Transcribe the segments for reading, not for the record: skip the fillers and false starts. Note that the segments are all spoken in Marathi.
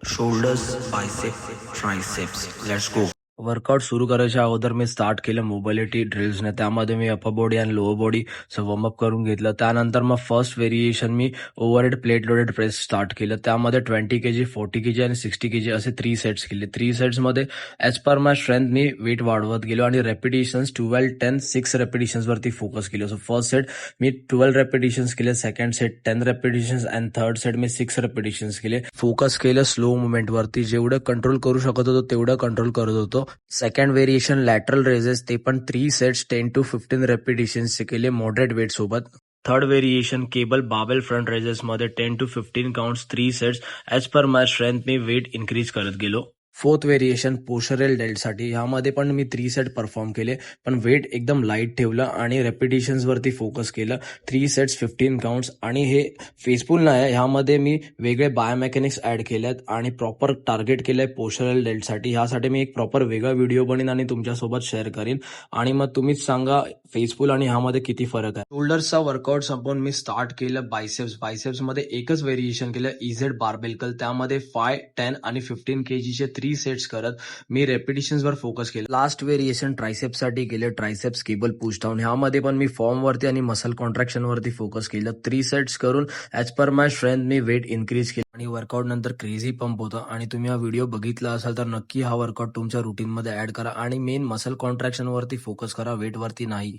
Shoulders, bicep, triceps. Let's go. Workout सुरू करायच्या अगोदर मी स्टार्ट केलं मोबिलिटी ड्रिल्सने. त्यामध्ये मी अपर बॉडी आणि लोअर बॉडीचं वॉर्मअप करून घेतलं. त्यानंतर मग फर्स्ट व्हेरिएशन मी overhead plate loaded press start केलं. त्यामध्ये 20 kg, 40 kg आणि 60 kg असे 3 सेट्स केले. 3 सेट्समध्ये ॲज पर माय स्ट्रेंथ मी वेट वाढवत गेलो आणि रेपिटेशन्स 12, 10, 6 रेपिटेशन्सवरती फोकस केलं. सो फर्स्ट सेट मी 12 रेपिटेशन्स केले, second set 10 रेपिटेशन्स and third set मी 6 रेपिटेशन्स केले. फोकस केलं स्लो मुवमेंटवरती. जेवढं कंट्रोल करू शकत होतो तेवढं कंट्रोल करत होतो. सेकंड व्हेरिएशन लॅटरल रेजेस, ते पण 3 सेट्स 10 to 15 रेपिटेशन्सचे केले मॉडरेट वेट सोबत. Third variation cable barbell front रेजेसमध्ये 10 to 15 counts 3 sets. As per my strength मी वेट इन्क्रीज करत गेलो. फोर्थ व्हेरिएशन पोस्चरल डेल्टसाठी, ह्यामध्ये पण मी 3 सेट परफॉर्म केले, पण वेट एकदम लाईट ठेवलं आणि रेपिटेशन्सवरती फोकस केलं. 3 सेट्स 15 काउंट्स. आणि हे फेसफुल नाही, ह्यामध्ये मी वेगळे बायोमेकॅनिक्स ॲड केल्यात आणि प्रॉपर टार्गेट केलंय पोस्चरल डेल्टसाठी. ह्यासाठी मी एक प्रॉपर वेगळा व्हिडिओ बनवीन आणि तुमच्यासोबत शेअर करीन. आणि मग तुम्हीच सांगा फेसफुल आणि ह्यामध्ये किती फरक आहे. शोल्डर्सचा वर्कआउट संपवून मी स्टार्ट केलं बायसेप्समध्ये एकच व्हेरिएशन केलं, इझेड बार्बेल कर्ल. त्यामध्ये 5, 10 आणि 15 kgचे 3 सेट्स करत मी रेपिटेशन्सवर फोकस केलं. लास्ट व्हेरिएशन ट्रायसेप्ससाठी केले, ट्रायसेप्स केबल पुश डाऊन. ह्यामध्ये पण मी फॉर्मवरती आणि मसल कॉन्ट्रॅक्शनवरती फोकस केलं. 3 सेट्स करून ॲज पर माय स्ट्रेंथ मी वेट इन्क्रीज केलं. आणि वर्कआउट नंतर क्रेझी पंप होता. आणि तुम्ही हा व्हिडिओ बघितला असाल तर नक्की हा वर्कआउट तुमच्या रुटीनमध्ये ॲड करा आणि मेन मसल कॉन्ट्रॅक्शनवरती फोकस करा, वेटवरती नाही.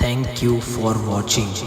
Thank you for watching.